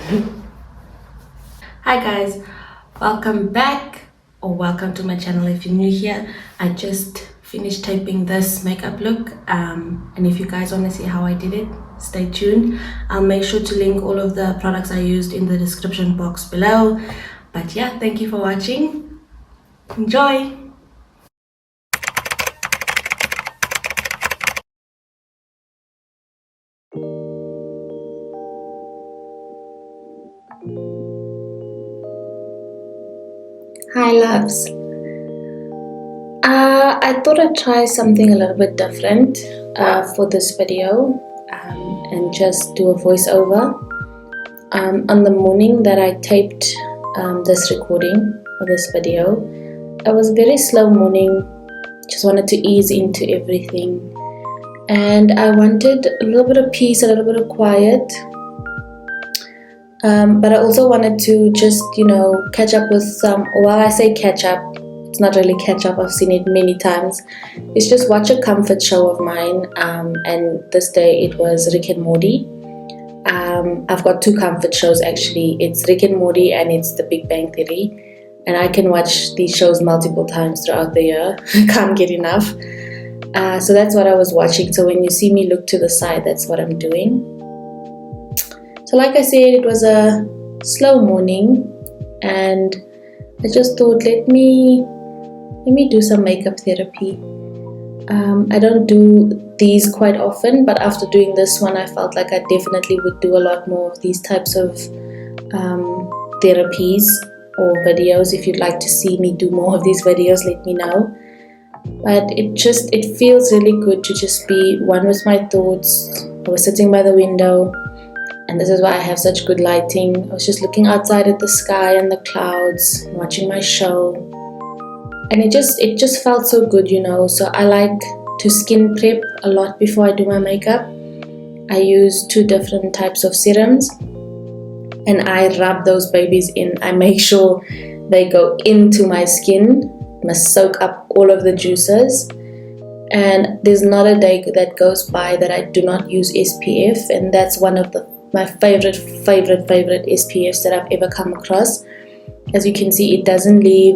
Hi guys, welcome back or welcome to my channel. If you're new here, I just finished typing this makeup look, and if you guys want to see how I did it, stay tuned. I'll make sure to link all of the products I used in the description box below. But yeah, thank you for watching. Enjoy. Hi loves. I thought I'd try something a little bit different for this video, and just do a voiceover. On the morning that I taped this recording or this video, it was a very slow morning. Just wanted to ease into everything, and I wanted a little bit of peace, a little bit of quiet. But I also wanted to just, catch up with some. While I say catch up, it's not really catch up. I've seen it many times. It's just watch a comfort show of mine. And this day it was Rick and Morty. I've got two comfort shows actually. It's Rick and Morty and it's The Big Bang Theory. And I can watch these shows multiple times throughout the year. I can't get enough. So that's what I was watching. So when you see me look to the side, that's what I'm doing. So like I said, it was a slow morning, and I just thought, let me do some makeup therapy. I don't do these quite often, but after doing this one, I felt like I definitely would do a lot more of these types of therapies or videos. If you'd like to see me do more of these videos, let me know. But it feels really good to just be one with my thoughts. I was sitting by the window, and this is why I have such good lighting. I was just looking outside at the sky and the clouds, watching my show. And it just felt so good, So I like to skin prep a lot before I do my makeup. I use two different types of serums, and I rub those babies in. I make sure they go into my skin, must soak up all of the juices. And there's not a day that goes by that I do not use SPF, and that's one of my favorite SPFs that I've ever come across. As you can see, it doesn't leave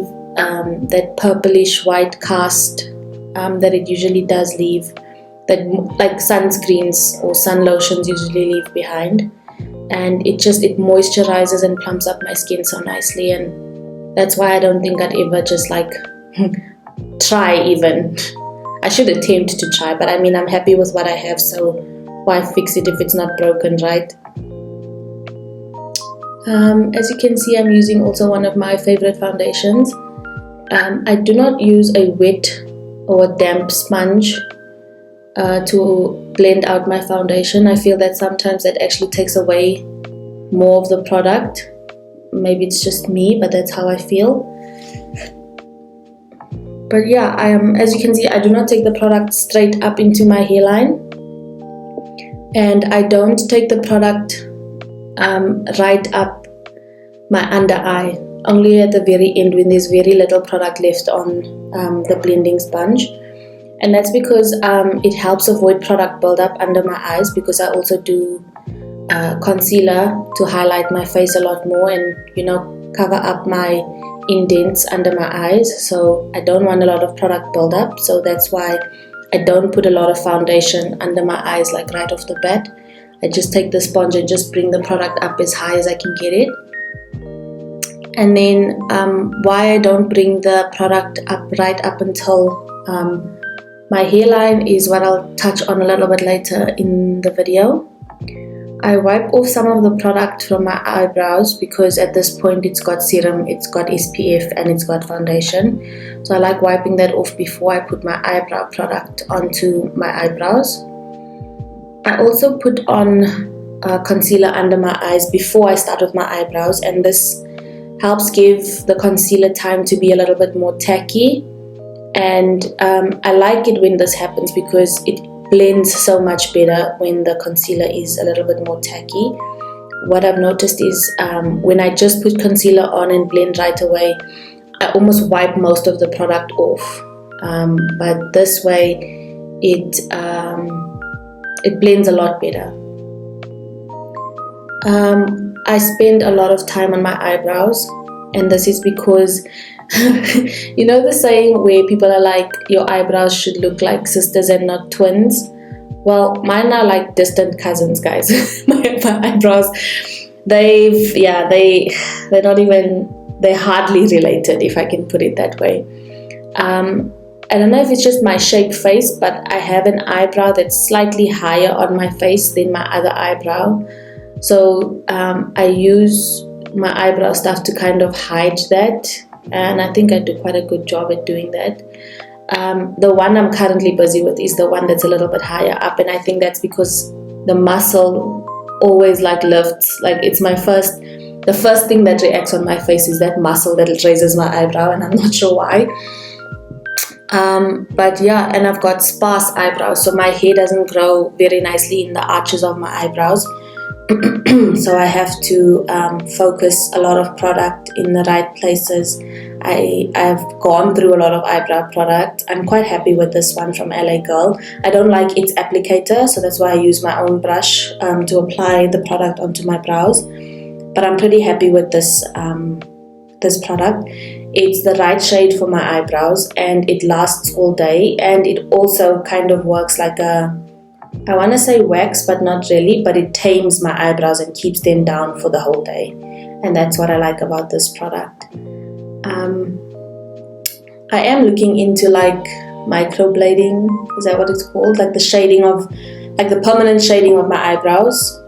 that purplish white cast that it usually does leave, that like sunscreens or sun lotions usually leave behind. And it moisturizes and plumps up my skin so nicely, and that's why I don't think I'd ever just try even. I should attempt to try, but I mean, I'm happy with what I have, so why fix it if it's not broken, right? As you can see, I'm using also one of my favorite foundations. I do not use a wet or damp sponge to blend out my foundation. I feel that sometimes that actually takes away more of the product. Maybe it's just me, but that's how I feel. But yeah, as you can see, I do not take the product straight up into my hairline, and I don't take the product right up my under eye, only at the very end when there's very little product left on the blending sponge. And that's because it helps avoid product buildup under my eyes, because I also do concealer to highlight my face a lot more and cover up my indents under my eyes. So I don't want a lot of product buildup, so that's why I don't put a lot of foundation under my eyes right off the bat. I just take the sponge and just bring the product up as high as I can get it. And then why I don't bring the product up right up until my hairline is what I'll touch on a little bit later in the video. I wipe off some of the product from my eyebrows, because at this point it's got serum, it's got SPF, and it's got foundation. So I like wiping that off before I put my eyebrow product onto my eyebrows. I also put on concealer under my eyes before I start with my eyebrows, and this helps give the concealer time to be a little bit more tacky. And I like it when this happens, because it blends so much better when the concealer is a little bit more tacky. What I've noticed is when I just put concealer on and blend right away, I almost wipe most of the product off. But this way it blends a lot better. I spend a lot of time on my eyebrows, and this is because you know the saying where people are like, your eyebrows should look like sisters and not twins? Well, mine are like distant cousins, guys. my eyebrows, they're hardly related, if I can put it that way. I don't know if it's just my shaped face, but I have an eyebrow that's slightly higher on my face than my other eyebrow. So I use my eyebrow stuff to kind of hide that, and I think I do quite a good job at doing that. The one I'm currently busy with is the one that's a little bit higher up, and I think that's because the muscle always like lifts. Like it's the first thing that reacts on my face is that muscle that raises my eyebrow, and I'm not sure why. But yeah, and I've got sparse eyebrows, so my hair doesn't grow very nicely in the arches of my eyebrows. So I have to focus a lot of product in the right places. I've gone through a lot of eyebrow product. I'm quite happy with this one from LA Girl. I don't like its applicator, so that's why I use my own brush to apply the product onto my brows. But I'm pretty happy with this product. It's the right shade for my eyebrows, and it lasts all day, and it also kind of works like I want to say wax, but not really, but it tames my eyebrows and keeps them down for the whole day, and that's what I like about this product. I am looking into like microblading, is that what it's called? Like the shading of, like the permanent shading of my eyebrows.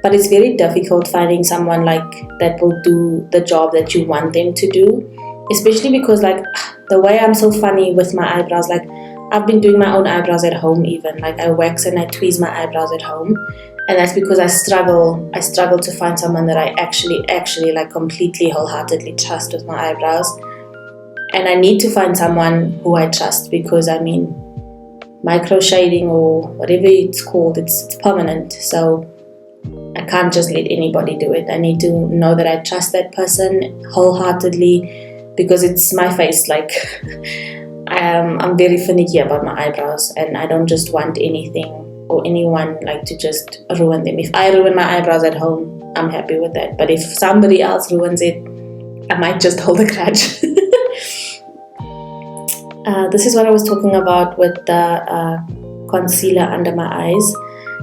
But it's very difficult finding someone like that will do the job that you want them to do, especially because like the way I'm so funny with my eyebrows, like I've been doing my own eyebrows at home even, like I wax and I tweeze my eyebrows at home, and that's because I struggle to find someone that I actually like completely wholeheartedly trust with my eyebrows. And I need to find someone who I trust, because I mean micro shading or whatever it's called, it's permanent, so I can't just let anybody do it. I need to know that I trust that person wholeheartedly, because it's my face. Like I'm very finicky about my eyebrows, and I don't just want anything or anyone like to just ruin them. If I ruin my eyebrows at home, I'm happy with that. But if somebody else ruins it, I might just hold a grudge. This is what I was talking about with the concealer under my eyes.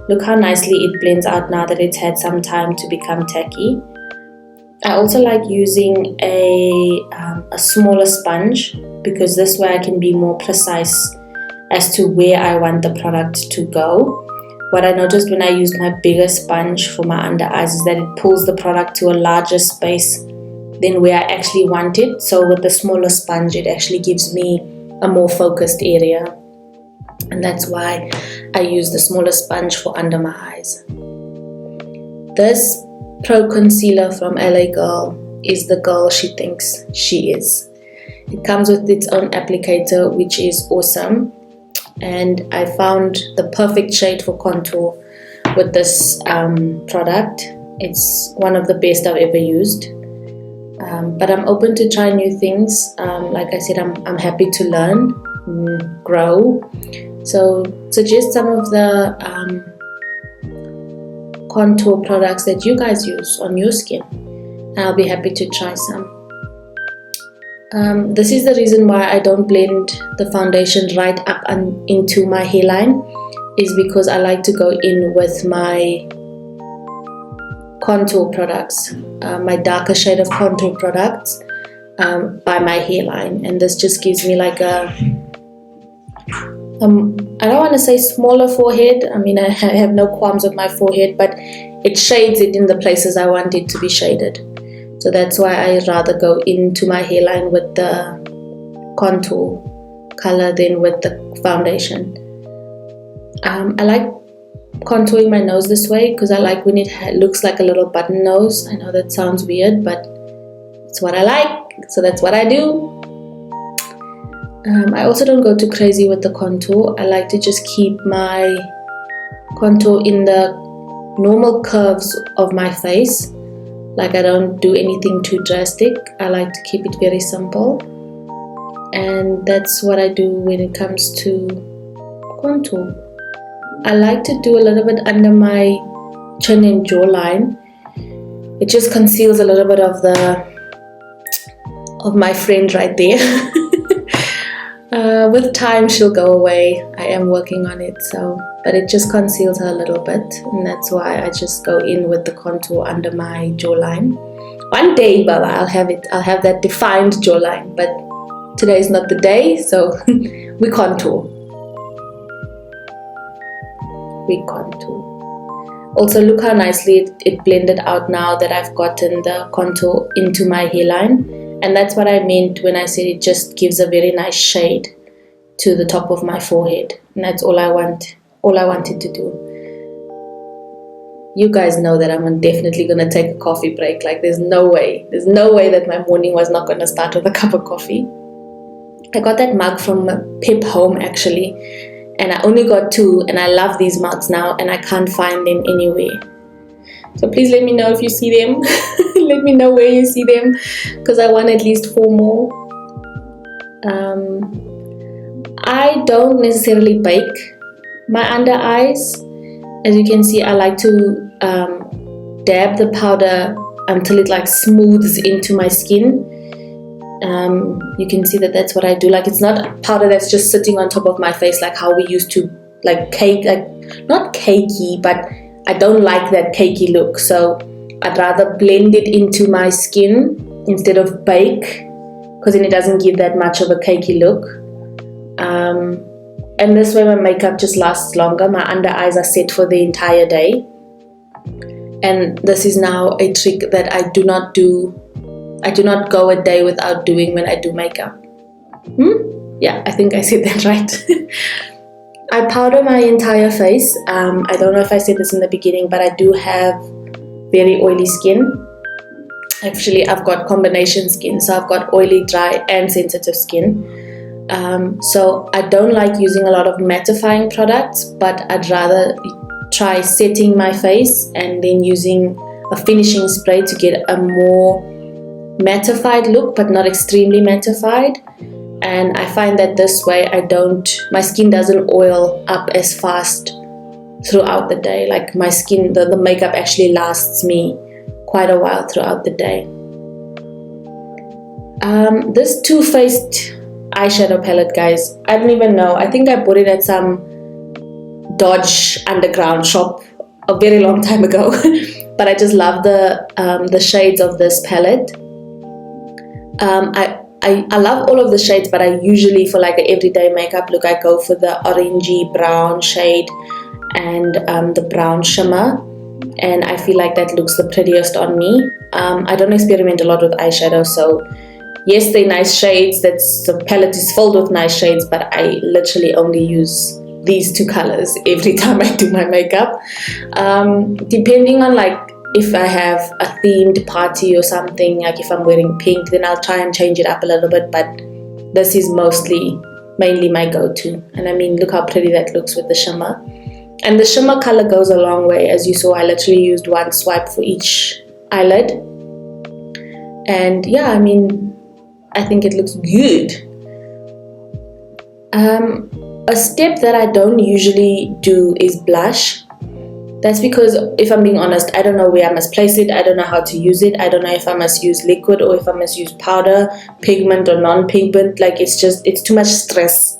Look how nicely it blends out now that it's had some time to become tacky. I also like using a smaller sponge, because this way I can be more precise as to where I want the product to go. What I noticed when I used my bigger sponge for my under eyes is that it pulls the product to a larger space than where I actually want it. So with the smaller sponge, it actually gives me a more focused area. And that's why I use the smaller sponge for under my eyes. This Pro Concealer from LA Girl is the girl she thinks she is. It comes with its own applicator, which is awesome. And I found the perfect shade for contour with this product. It's one of the best I've ever used. But I'm open to try new things. Like I said, I'm happy to learn, grow. So suggest some of the contour products that you guys use on your skin. I'll be happy to try some. This is the reason why I don't blend the foundation right up into my hairline, is because I like to go in with my contour products, my darker shade of contour products by my hairline, and this just gives me like a I don't want to say smaller forehead. I mean, I have no qualms with my forehead, but it shades it in the places I want it to be shaded. So that's why I rather go into my hairline with the contour color than with the foundation. I like contouring my nose this way because I like when it looks like a little button nose. I know that sounds weird, but it's what I like, so that's what I do. I also don't go too crazy with the contour. I like to just keep my contour in the normal curves of my face. Like, I don't do anything too drastic. I like to keep it very simple, and that's what I do when it comes to contour. I like to do a little bit under my chin and jawline it just conceals a little bit of my friend right there. With time she'll go away. I am working on it, but it just conceals her a little bit, and that's why I just go in with the contour under my jawline. One day, Baba, I'll have that defined jawline, but today is not the day, so we contour. Also, look how nicely it blended out now that I've gotten the contour into my hairline. And that's what I meant when I said it just gives a very nice shade to the top of my forehead. And that's all I wanted to do. You guys know that I'm definitely going to take a coffee break. Like, there's no way that my morning was not going to start with a cup of coffee. I got that mug from Pep Home actually, and I only got 2, and I love these mugs now, and I can't find them anywhere. So please let me know if you see them. Let me know where you see them, because I want at least 4 more. I don't necessarily bake my under eyes. As you can see, I like to dab the powder until it like smooths into my skin. You can see that that's what I do. Like, it's not powder that's just sitting on top of my face like how we used to, like cake, like not cakey, but I don't like that cakey look. So I'd rather blend it into my skin instead of bake, because then it doesn't give that much of a cakey look. And this way my makeup just lasts longer. My under eyes are set for the entire day. And this is now a trick that I do not do. I do not go a day without doing when I do makeup. Yeah, I think I said that right. I powder my entire face. I don't know if I said this in the beginning, but I do have very oily skin. Actually, I've got combination skin, so I've got oily, dry, and sensitive skin. So I don't like using a lot of mattifying products, but I'd rather try setting my face and then using a finishing spray to get a more mattified look, but not extremely mattified. And I find that this way my skin doesn't oil up as fast throughout the day. Like, my skin, the makeup actually lasts me quite a while throughout the day. This Too Faced eyeshadow palette, guys, I don't even know. I think I bought it at some Dodge underground shop a very long time ago. But I just love the shades of this palette. I love all of the shades, but I usually, for like an everyday makeup look, I go for the orangey brown shade and the brown shimmer, and I feel like that looks the prettiest on me. I don't experiment a lot with eyeshadow, so yes, they're nice shades. The palette is filled with nice shades, but I literally only use these 2 colors every time I do my makeup. Depending on like if I have a themed party or something, like if I'm wearing pink, then I'll try and change it up a little bit, but this is mainly my go-to. And I mean, look how pretty that looks with the shimmer. And the shimmer color goes a long way. As you saw, I literally used 1 swipe for each eyelid. And yeah, I mean, I think it looks good. A step that I don't usually do is blush. That's because, if I'm being honest, I don't know where I must place it. I don't know how to use it. I don't know if I must use liquid or if I must use powder, pigment or non-pigment. Like, it's too much stress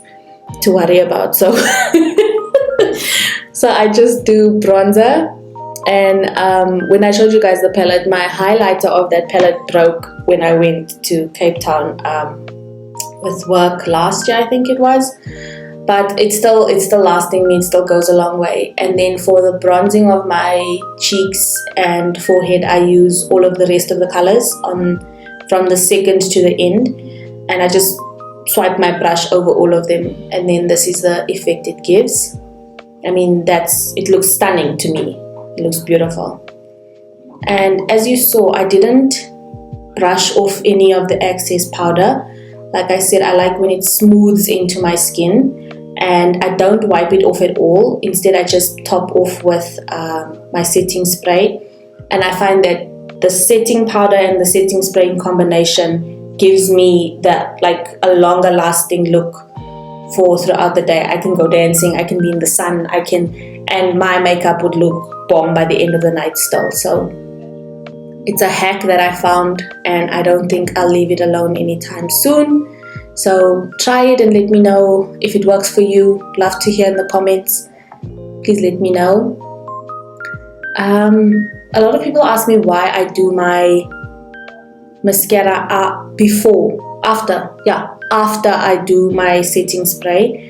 to worry about. So, so I just do bronzer. And when I showed you guys the palette, my highlighter of that palette broke when I went to Cape Town with work last year, I think it was. But it's still lasting me. It still goes a long way. And then for the bronzing of my cheeks and forehead, I use all of the rest of the colors from the second to the end, and I just swipe my brush over all of them, and then this is the effect it gives. I mean, it looks stunning to me. It looks beautiful. And as you saw, I didn't brush off any of the excess powder. Like I said, I like when it smooths into my skin. And I don't wipe it off at all. Instead, I just top off with my setting spray. And I find that the setting powder and the setting spray in combination gives me that, like, a longer lasting look for throughout the day. I can go dancing, I can be in the sun, and my makeup would look bomb by the end of the night still. So it's a hack that I found, and I don't think I'll leave it alone anytime soon. So try it and let me know if it works for you. Love to hear in the comments. Please let me know. A lot of people ask me why I do my mascara after I do my setting spray.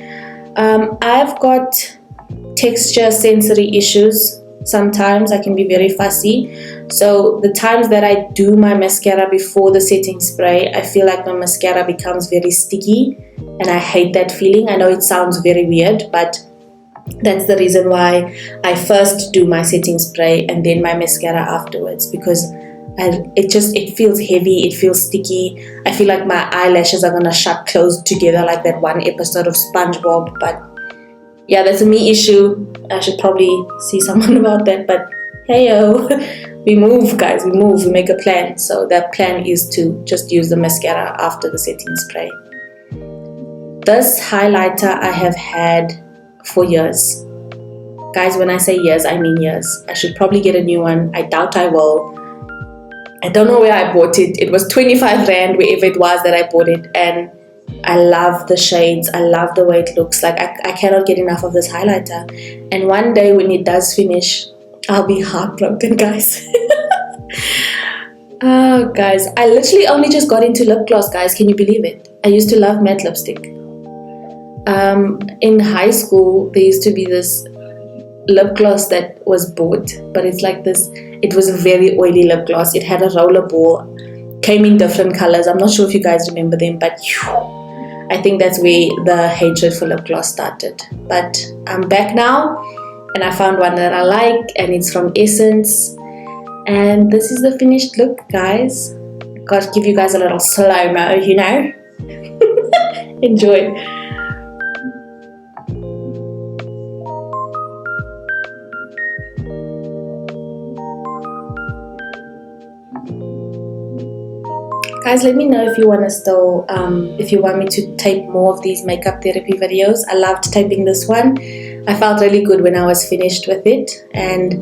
I've got texture sensory issues. Sometimes I can be very fussy, so the times that I do my mascara before the setting spray, I feel like my mascara becomes very sticky, and I hate that feeling. I know it sounds very weird, but that's the reason why I first do my setting spray and then my mascara afterwards, because it feels heavy, it feels sticky. I feel like my eyelashes are gonna shut closed together like that one episode of SpongeBob. But yeah, that's a me issue. I should probably see someone about that, but hey yo, we move guys, we make a plan. So that plan is to just use the mascara after the setting spray. This highlighter I have had for years. Guys, when I say years, I mean years. I should probably get a new one. I doubt I will. I don't know where I bought it. It was 25 Rand wherever it was that I bought it, and I love the shades. I love the way it looks. Like I cannot get enough of this highlighter. And one day when it does finish, I'll be heartbroken, guys. Oh, guys, I literally only just got into lip gloss, guys. Can you believe it? I used to love matte lipstick. In high school, there used to be this lip gloss that was bought, but it's like this. It was a very oily lip gloss. It had a roller ball, came in different colors. I'm not sure if you guys remember them, but I think that's where the hatred for lip gloss started. But I'm back now, and I found one that I like, and it's from Essence. And this is the finished look, guys. Gotta give you guys a little slow-mo, you know. Enjoy. Guys, let me know if you want to still, if you want me to tape more of these makeup therapy videos. I loved taping this one. I felt really good when I was finished with it, and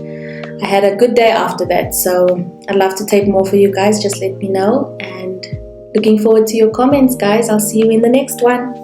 I had a good day after that. So I'd love to tape more for you guys. Just let me know, and looking forward to your comments, guys. I'll see you in the next one.